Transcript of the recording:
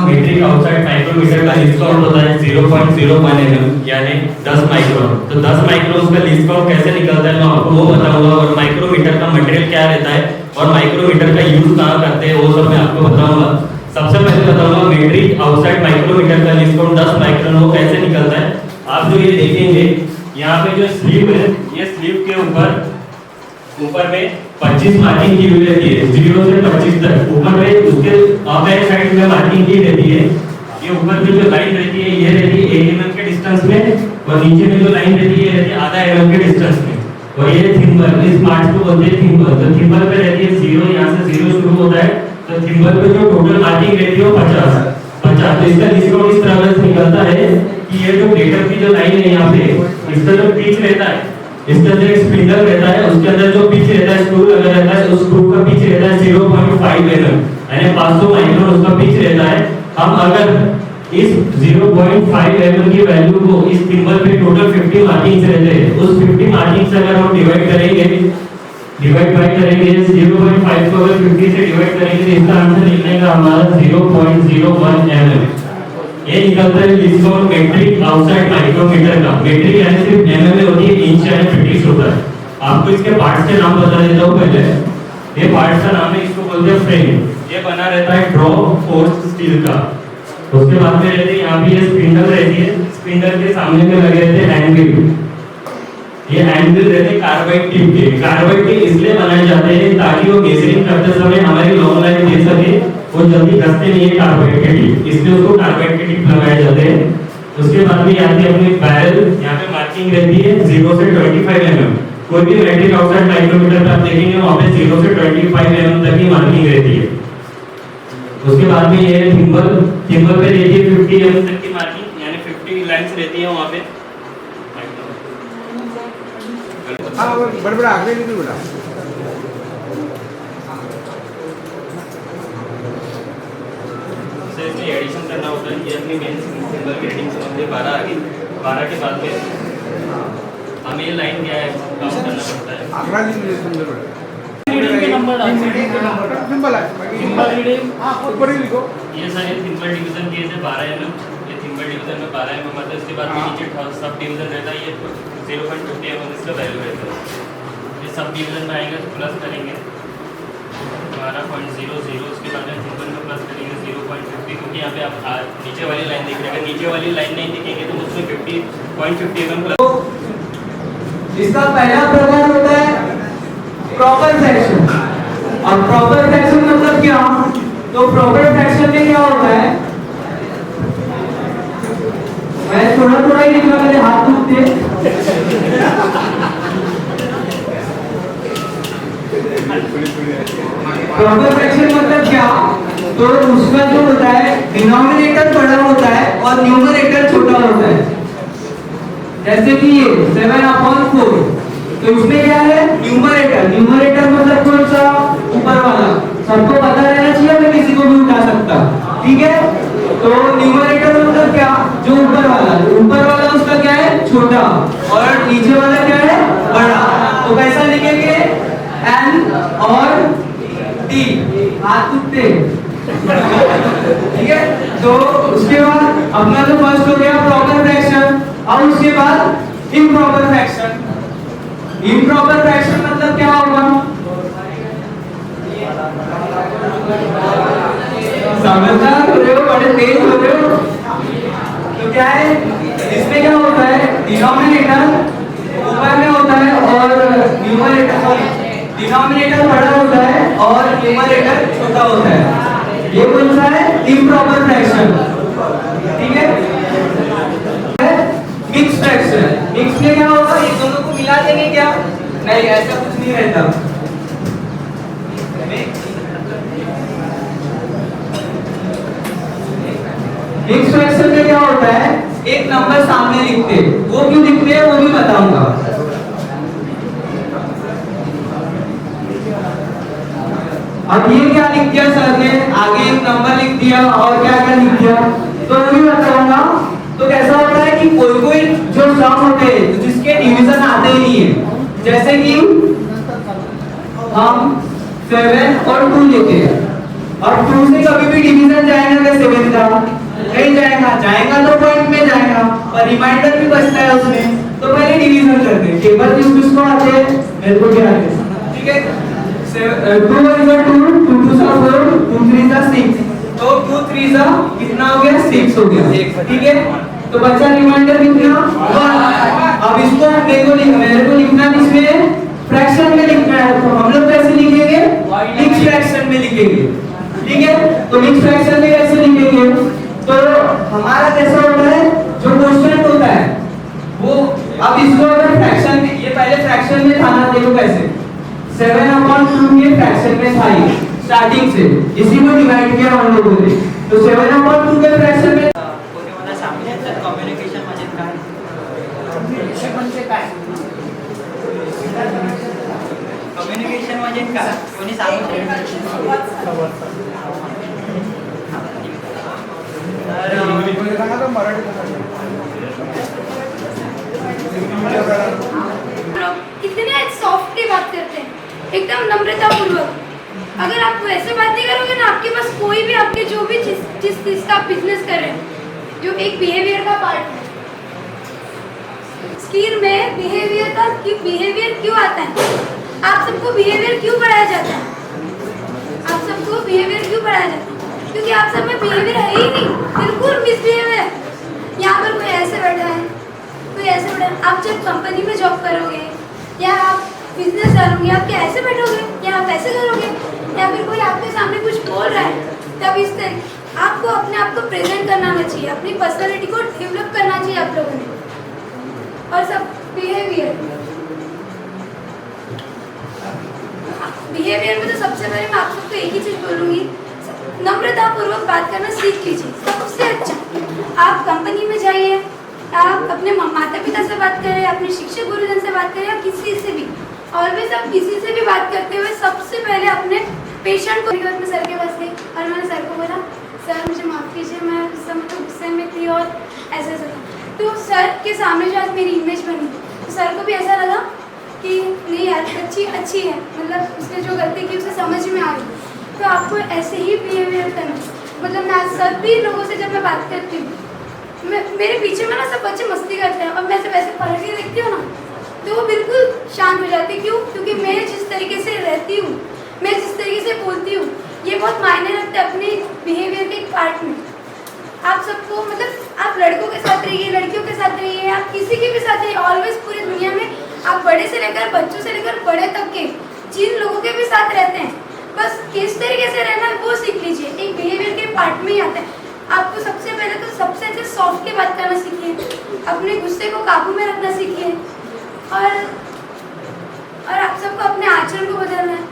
Metric outside micrometer का least count होता है 0.01 mm यानी 10 माइक्रोन। तो 10 माइक्रोन का लीस्ट काउंट कैसे निकलता है मैं आपको वो बताऊंगा, और माइक्रोमीटर का मटेरियल क्या रहता है और माइक्रोमीटर का यूज कहाँ करते हैं वो सब मैं आपको बताऊंगा। सबसे पहले बताऊंगा मीट्रिक आउटसाइड माइक्रोमीटर का लीस्ट काउंट 10 माइक्रोन वो कैसे निकलता है। आप जो ये देखेंगे यहाँ पे जो स्लीव है, ये स्लीव के ऊपर में 25 मार्किंग की हुई रहती है, 0 से 25 तक। ऊपर में उसके अपर साइड में मार्किंग की रहती है। ये ऊपर में जो लाइन रहती है ये रहती है 1 mm के डिस्टेंस में, और नीचे में जो लाइन रहती है ये रहती है आधा mm के डिस्टेंस में। और ये थिम्बल, इस पार्ट को बोलते हैं थिम्बल। तो थिम्बल पे रहती है 0, यहाँ से 0 शुरू होता है। तो थिम्बल पे जो टोटल मार्किंग रहती है वो 50। तो इसका लीस्ट काउंट इस तरह से निकलता है कि ये जो प्लेटर की जो लाइन है यहाँ पे, इसका जो पिच रहता है, इसके अंदर एक स्पिंडल रहता है, उसके अंदर जो पिच रहता है स्क्रू लगा रहता है, उस स्क्रू का पिच रहता है 0.5 mm यानी 500 माइक्रोन उसका पिच रहता है। हम अगर इस 0.5 mm की वैल्यू को इस थिम्बल पे टोटल 50 मार्किंग्स रहते हैं, उस 50 मार्किंग से अगर हम डिवाइड करेंगे 0.5 को अगर 50 से डिवाइड करेंगे तो इसका आंसर निकलेगा हमारा 0.01 mm। ये निकलता है least count metric outside micrometer का। मीट्रिक यानी सिर्फ mm में होती है, इंच यानी फिटिक्स होता है। आपको इसके पार्ट्स के नाम बता देता हूँ पहले। ये पार्ट्स का नाम है, इसको बोलते हैं फ्रेम। ये बना रहता है ड्रॉप फोर्स स्टील का। उसके बाद में रहते हैं यहाँ पे ये स्पिंडल रहती है, स्पिंडल के सामने में लगे रहते हैं एंगल। ये एंगल रहते हैं कार्बाइड टिप के। कार्बाइड के इसलिए बनाए जाते हैं ताकि वो मेजरिंग करते समय हमारी लॉन्ग लाइन दे सके, वो जल्दी घसते नहीं है कार्बाइड के टिप, इसलिए उसको कार्बाइड के टिप लगाए जाते हैं। उसके बाद में यहाँ पे अपनी बैरल, यहाँ पे मार्किंग रहती है 0 से 25 mm। कोई भी मीट्रिक आउटसाइड माइक्रोमीटर पे आप देखेंगे वहाँ पे 0 से 25 mm तक की मार्किंग रहती है। उसके बाद में ये थिम्बल, थिम्बल पे रहती है 50 mm तक की मार्किंग, यानी 50 लाइंस रहती है वहाँ पे। हाँ बड़ा आगे नहीं बड़ा इसमें एडिशन करना होता है। ये अपनी मेन सिंबल की रेटिंग से हमने 12 आ गई। 12 के बाद में हमें ये लाइन क्या है काउंट करना पड़ता है। आंकड़ा नहीं सुंदर बड़ा रीडिंग के नंबर सिंबल है सिंबल रीडिंग हाँ ऊपर ही लिखो। ये सारे सिंबल डिवीजन किए थे 12 mm। ये सिंबल डिवीजन में 12 mm आता है। उसके बाद में नीचे सब डिवीजन रहता है, ये 0.50 mm इसका वैल्यू रहता है। ये सब डिवीजन में आएगा तो प्लस करेंगे 12.00। उसके बाद में सिंबल में प्लस करेंगे 0.50, क्योंकि यहाँ पे आप नीचे वाली लाइन देख रहे हैं। अगर नीचे वाली लाइन नहीं दिखेंगे तो उसमें 50.50 mm प्लस। इसका पहला प्रकार होता है प्रॉपर फ्रैक्शन। और प्रॉपर फ्रैक्शन मतलब क्या? तो प्रॉपर फ्रैक्शन में क्या होता है, मैं थोड़ा ही लिखा, मेरे हाथ दुखते। प्रॉपर फ्रैक्शन मतलब क्या? तो उसका जो होता है डिनोमिनेटर बड़ा होता है और न्यूमरेटर छोटा होता है। जैसे कि ये 7/4, तो इसमें क्या है न्यूमरेटर। न्यूमरेटर मतलब कौन सा? ऊपर वाला। सबको पता रहना चाहिए, मैं किसी को भी उठा सकता, ठीक है। तो न्यूमरेटर मतलब क्या? जो ऊपर वाला, ऊपर वाला उसका क्या है? छोटा, और नीचे वाला क्या है? बड़ा। तो कैसा लिखेंगे? N और T, हाथ उठते, ठीक है। तो उसके बाद अपना तो फर्स्ट हो गया प्रॉपर फ्रैक्शन, और उसके बाद इम्प्रॉपर फ्रैक्शन। इम्प्रॉपर फ्रैक्शन मतलब क्या होगा? समझदार हो रहे हो, बड़े तेज हो रहे हो। तो क्या है इसमें, क्या होता है डिनोमिनेटर ऊपर में होता है और न्यूमरेटर, डिनोमिनेटर बड़ा होता है और न्यूमरेटर छोटा होता है। ये कौन सा है? इम्प्रॉपर फ्रैक्शन, ठीक है। मिक्स फ्रैक्शन, मिक्स में क्या होगा? ये दोनों को मिला देंगे क्या? नहीं, ऐसा कुछ नहीं रहता। मिक्स फ्रैक्शन में क्या होता है? एक नंबर सामने लिखते, वो क्यों लिखते हैं वो भी बताऊंगा। अब ये क्या लिख दिया सर ने? आगे एक नंबर लिख दिया और क्या क्या लिख दिया, तो वो भी बताऊंगा। तो कैसा होता है कि कोई जो सम होते हैं जिसके डिवीजन आते ही नहीं है, जैसे कि हम 7 और 2 लेते हैं, और 2 से कभी भी डिवीजन जाएगा तो 7 सीधा नहीं जाएगा, जाएगा तो पॉइंट में जाएगा, पर रिमाइंडर भी बचता है उसमें। तो पहले डिवीजन करते हैं, टेबल व्यू किसको आते हैं, मेरे को क्या आते हैं, ठीक है। 2 1 2 2 2 4 2 3 6, तो 2 3 कितना हो गया, 6 हो गया, ठीक है। तो बच्चा रिमाइंडर कितना, 1। अब इसको मेरे को लिखना इसमें फ्रैक्शन में लिखना है, तो हम लोग कैसे लिखेंगे, मिक्स फ्रैक्शन में लिखेंगे, ठीक है। तो मिक्स फ्रैक्शन में कैसे लिखेंगे, तो हमारा कैसा होता है, जो क्वोशिएंट होता है वो, अब इसको अगर फ्रैक्शन में, ये पहले फ्रैक्शन में था ना, देखो कैसे 7/2 के फ्रैक्शन में था ये स्टार्टिंग से, इसी को डिवाइड किया हम लोगों ने, तो 7/2 के फ्रॅक्शन में कोणी मला सांगेल तर कम्युनिकेशन म्हणजे काय? कम्युनिकेशन म्हणजे काय कोणी सांगू शकेल? इंग्लिश मध्ये सांगा तर मराठी इतने सॉफ्टली बात करते हैं, एकदम नम्रता पूर्वक। अगर आप वैसे बात नहीं करोगे ना, आपके पास कोई भी, आपके जो भी जिस चीज का बिजनेस कर रहे हैं, जो एक बिहेवियर का पार्ट है, स्किल में बिहेवियर क्यों आता है? आप सबको बिहेवियर क्यों पढ़ाया जाता है? आप सबको बिहेवियर क्यों पढ़ाया जाता है? क्योंकि आप सब में बिहेवियर है ही नहीं, बिल्कुल मिसबिहेवियर। यहाँ पर कोई ऐसे बैठा है, कोई ऐसे बैठा है। आप जब कंपनी में जॉब करोगे या आप बिजनेस डालोगे, आप क्या ऐसे बैठोगे या आप ऐसे करोगे, या फिर कोई आपके सामने कुछ बोल रहा है तब इस तरह आपको अपने आप को प्रेजेंट करना आना चाहिए, अपनी पर्सनालिटी को डेवलप करना चाहिए आप लोगों ने। और सब बिहेवियर में तो सबसे पहले मैं आप सबको एक ही चीज बोलूंगी, नम्रता पूर्वक बात करना सीख लीजिए। सबसे अच्छा आप कंपनी में जाइए, आप अपने माता पिता से बात करें, अपने शिक्षक गुरुजन से बात करें, या किसी से भी, ऑलवेज आप किसी से भी बात करते हुए सबसे पहले अपने पेशेंट को, मैं सर के पास गई और मैंने सर को बोला, सर मुझे माफ़ कीजिए, मैं उस समय तो गुस्से में थी और ऐसा था। तो सर के सामने जो आज मेरी इमेज बनी, तो सर को भी ऐसा लगा कि नहीं यार अच्छी है, मतलब उसने जो गलती की उसे समझ में आ गई। तो आपको ऐसे ही बिहेवियर करना, मतलब मैं सभी लोगों से जब मैं बात करती हूँ, मेरे पीछे में ना सब बच्चे मस्ती करते हैं और मैं जब ऐसे पलट के देखती हूँ ना, तो वो बिल्कुल शांत हो जाती है। क्यों? क्योंकि मैं जिस तरीके से रहती हूँ, मैं जिस तरीके से बोलती हूँ, ये बहुत मायने रखते हैं अपने बिहेवियर के एक पार्ट में। आप सबको, मतलब आप लड़कों के साथ रहिए, लड़कियों के साथ रहिए, आप किसी के भी साथ रहिए, ऑलवेज पूरी दुनिया में आप बड़े से लेकर बच्चों से लेकर बड़े तक के जिन लोगों के भी साथ रहते हैं, बस किस तरीके से रहना है वो सीख लीजिए, एक बिहेवियर के पार्ट में ही आता है। आपको सबसे पहले तो सबसे अच्छे सॉफ्टली बात करना सीखिए, अपने गुस्से को काबू में रखना सीखिए, और आप सबको अपने आचरण को बदलना है।